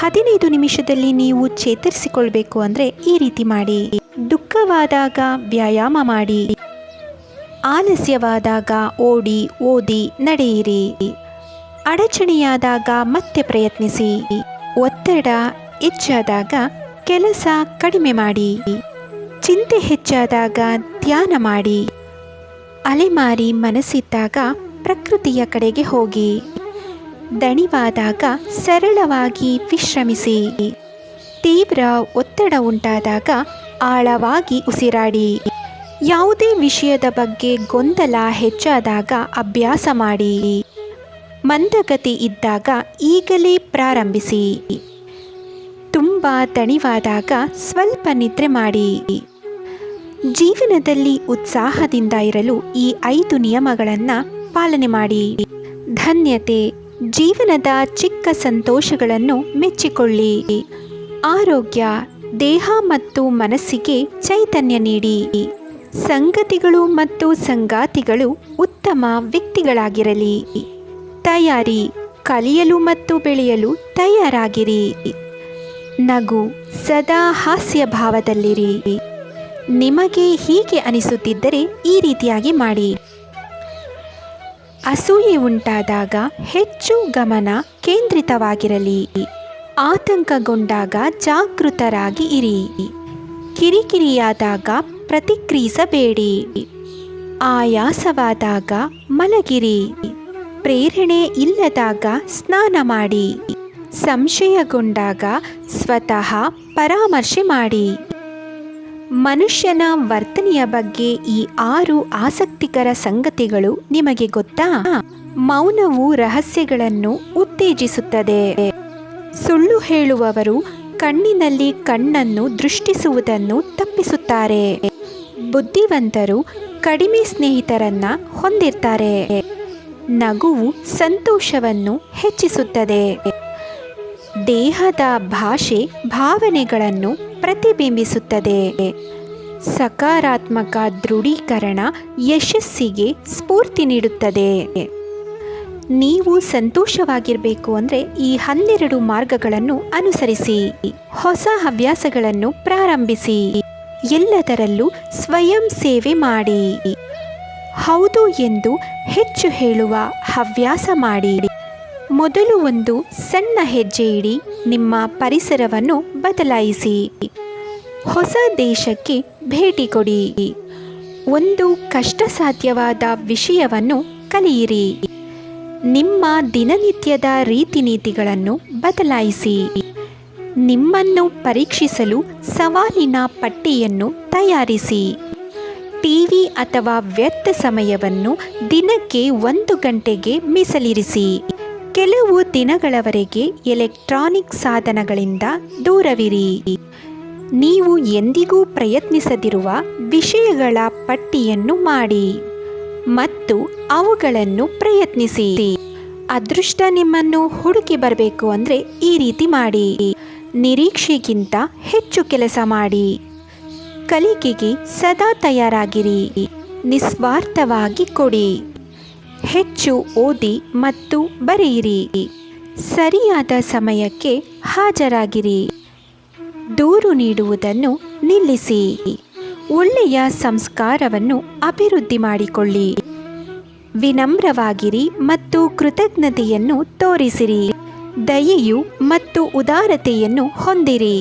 15 ನಿಮಿಷದಲ್ಲಿ ನೀವು ಚೇತರಿಸಿಕೊಳ್ಬೇಕು ಅಂದರೆ ಈ ರೀತಿ ಮಾಡಿ. ದುಃಖವಾದಾಗ ವ್ಯಾಯಾಮ ಮಾಡಿ. ಆಲಸ್ಯವಾದಾಗ ಓಡಿ ಓದಿ ನಡೆಯಿರಿ. ಅಡಚಣೆಯಾದಾಗ ಮತ್ತೆ ಪ್ರಯತ್ನಿಸಿ. ಒತ್ತಡ ಹೆಚ್ಚಾದಾಗ ಕೆಲಸ ಕಡಿಮೆ ಮಾಡಿ. ಚಿಂತೆ ಹೆಚ್ಚಾದಾಗ ಧ್ಯಾನ ಮಾಡಿ. ಅಲೆಮಾರಿ ಮನಸ್ಸಿದ್ದಾಗ ಪ್ರಕೃತಿಯ ಕಡೆಗೆ ಹೋಗಿ. ದಣಿವಾದಾಗ ಸರಳವಾಗಿ ವಿಶ್ರಮಿಸಿ. ತೀವ್ರ ಒತ್ತಡ ಉಂಟಾದಾಗ ಆಳವಾಗಿ ಉಸಿರಾಡಿ. ಯಾವುದೇ ವಿಷಯದ ಬಗ್ಗೆ ಗೊಂದಲ ಹೆಚ್ಚಾದಾಗ ಅಭ್ಯಾಸ ಮಾಡಿ. ಮಂದಗತಿ ಇದ್ದಾಗ ಈಗಲೇ ಪ್ರಾರಂಭಿಸಿ. ತುಂಬ ದಣಿವಾದಾಗ ಸ್ವಲ್ಪ ನಿದ್ರೆ ಮಾಡಿ. ಜೀವನದಲ್ಲಿ ಉತ್ಸಾಹದಿಂದ ಇರಲು ಈ 5 ನಿಯಮಗಳನ್ನು ಪಾಲನೆ ಮಾಡಿ. ಧನ್ಯತೆ. ಜೀವನದ ಚಿಕ್ಕ ಸಂತೋಷಗಳನ್ನು ಮೆಚ್ಚಿಕೊಳ್ಳಿ. ಆರೋಗ್ಯ. ದೇಹ ಮತ್ತು ಮನಸ್ಸಿಗೆ ಚೈತನ್ಯ ನೀಡಿ. ಸಂಗತಿಗಳು ಮತ್ತು ಸಂಗಾತಿಗಳು ಉತ್ತಮ ವ್ಯಕ್ತಿಗಳಾಗಿರಲಿ. ತಯಾರಿ. ಕಲಿಯಲು ಮತ್ತು ಬೆಳೆಯಲು ತಯಾರಾಗಿರಿ. ನಗು. ಸದಾ ಹಾಸ್ಯ ಭಾವದಲ್ಲಿರಿ. ನಿಮಗೆ ಹೀಗೆ ಅನಿಸುತ್ತಿದ್ದರೆ ಈ ರೀತಿಯಾಗಿ ಮಾಡಿ. ಅಸೂಯೆ ಉಂಟಾದಾಗ ಹೆಚ್ಚು ಗಮನ ಕೇಂದ್ರಿತವಾಗಿರಲಿ. ಆತಂಕಗೊಂಡಾಗ ಜಾಗೃತರಾಗಿ ಇರಿ. ಕಿರಿಕಿರಿಯಾದಾಗ ಪ್ರತಿಕ್ರಿಯಿಸಬೇಡಿ. ಆಯಾಸವಾದಾಗ ಮಲಗಿರಿ. ಪ್ರೇರಣೆ ಇಲ್ಲದಾಗ ಸ್ನಾನ ಮಾಡಿ. ಸಂಶಯಗೊಂಡಾಗ ಸ್ವತಃ ಪರಾಮರ್ಶೆ ಮಾಡಿ. ಮನುಷ್ಯನ ವರ್ತನೆಯ ಬಗ್ಗೆ ಈ 6 ಆಸಕ್ತಿಕರ ಸಂಗತಿಗಳು ನಿಮಗೆ ಗೊತ್ತಾ? ಮೌನವು ರಹಸ್ಯಗಳನ್ನು ಉತ್ತೇಜಿಸುತ್ತದೆ. ಸುಳ್ಳು ಹೇಳುವವರು ಕಣ್ಣಿನಲ್ಲಿ ಕಣ್ಣನ್ನು ದೃಷ್ಟಿಸುವುದನ್ನು ತಪ್ಪಿಸುತ್ತಾರೆ. ಬುದ್ಧಿವಂತರು ಕಡಿಮೆ ಸ್ನೇಹಿತರನ್ನ ಹೊಂದಿರ್ತಾರೆ. ನಗುವು ಸಂತೋಷವನ್ನು ಹೆಚ್ಚಿಸುತ್ತದೆ. ದೇಹದ ಭಾಷೆ ಭಾವನೆಗಳನ್ನು ಪ್ರತಿಬಿಂಬಿಸುತ್ತದೆ. ಸಕಾರಾತ್ಮಕ ದೃಢೀಕರಣ ಯಶಸ್ಸಿಗೆ ಸ್ಫೂರ್ತಿ ನೀಡುತ್ತದೆ. ನೀವು ಸಂತೋಷವಾಗಿರಬೇಕು ಅಂದರೆ ಈ 12 ಮಾರ್ಗಗಳನ್ನು ಅನುಸರಿಸಿ. ಹೊಸ ಹವ್ಯಾಸಗಳನ್ನು ಪ್ರಾರಂಭಿಸಿ. ಎಲ್ಲದರಲ್ಲೂ ಸ್ವಯಂ ಸೇವೆ ಮಾಡಿ. ಹೌದು ಎಂದು ಹೆಚ್ಚು ಹೇಳುವ ಹವ್ಯಾಸ ಮಾಡಿ. ಮೊದಲು ಒಂದು ಸಣ್ಣ ಹೆಜ್ಜೆ ಇಡಿ. ನಿಮ್ಮ ಪರಿಸರವನ್ನು ಬದಲಾಯಿಸಿ. ಹೊಸ ದೇಶಕ್ಕೆ ಭೇಟಿ ಕೊಡಿ. ಒಂದು ಕಷ್ಟಸಾಧ್ಯವಾದ ವಿಷಯವನ್ನು ಕಲಿಯಿರಿ. ನಿಮ್ಮ ದಿನನಿತ್ಯದ ರೀತಿ ನೀತಿಗಳನ್ನು ಬದಲಾಯಿಸಿ. ನಿಮ್ಮನ್ನು ಪರೀಕ್ಷಿಸಲು ಸವಾಲಿನ ಪಟ್ಟಿಯನ್ನು ತಯಾರಿಸಿ. ಟಿವಿ ಅಥವಾ ವ್ಯರ್ಥ ಸಮಯವನ್ನು ದಿನಕ್ಕೆ 1 ಗಂಟೆಗೆ ಮೀಸಲಿರಿಸಿ. ಕೆಲವು ದಿನಗಳವರೆಗೆ ಎಲೆಕ್ಟ್ರಾನಿಕ್ ಸಾಧನಗಳಿಂದ ದೂರವಿರಿ. ನೀವು ಎಂದಿಗೂ ಪ್ರಯತ್ನಿಸದಿರುವ ವಿಷಯಗಳ ಪಟ್ಟಿಯನ್ನು ಮಾಡಿ ಮತ್ತು ಅವುಗಳನ್ನು ಪ್ರಯತ್ನಿಸಿ. ಅದೃಷ್ಟ ನಿಮ್ಮನ್ನು ಹುಡುಕಿ ಬರಬೇಕು ಅಂದರೆ ಈ ರೀತಿ ಮಾಡಿ. ನಿರೀಕ್ಷೆಗಿಂತ ಹೆಚ್ಚು ಕೆಲಸ ಮಾಡಿ. ಕಲಿಕೆಗೆ ಸದಾ ತಯಾರಾಗಿರಿ. ನಿಸ್ವಾರ್ಥವಾಗಿ ಕೊಡಿ. ಹೆಚ್ಚು ಓದಿ ಮತ್ತು ಬರೆಯಿರಿ. ಸರಿಯಾದ ಸಮಯಕ್ಕೆ ಹಾಜರಾಗಿರಿ. ದೂರು ನೀಡುವುದನ್ನು ನಿಲ್ಲಿಸಿ. ಒಳ್ಳೆಯ ಸಂಸ್ಕಾರವನ್ನು ಅಭಿವೃದ್ಧಿ ಮಾಡಿಕೊಳ್ಳಿ. ವಿನಮ್ರವಾಗಿರಿ ಮತ್ತು ಕೃತಜ್ಞತೆಯನ್ನು ತೋರಿಸಿರಿ. ದಯೆಯು ಮತ್ತು ಉದಾರತೆಯನ್ನು ಹೊಂದಿರಿ.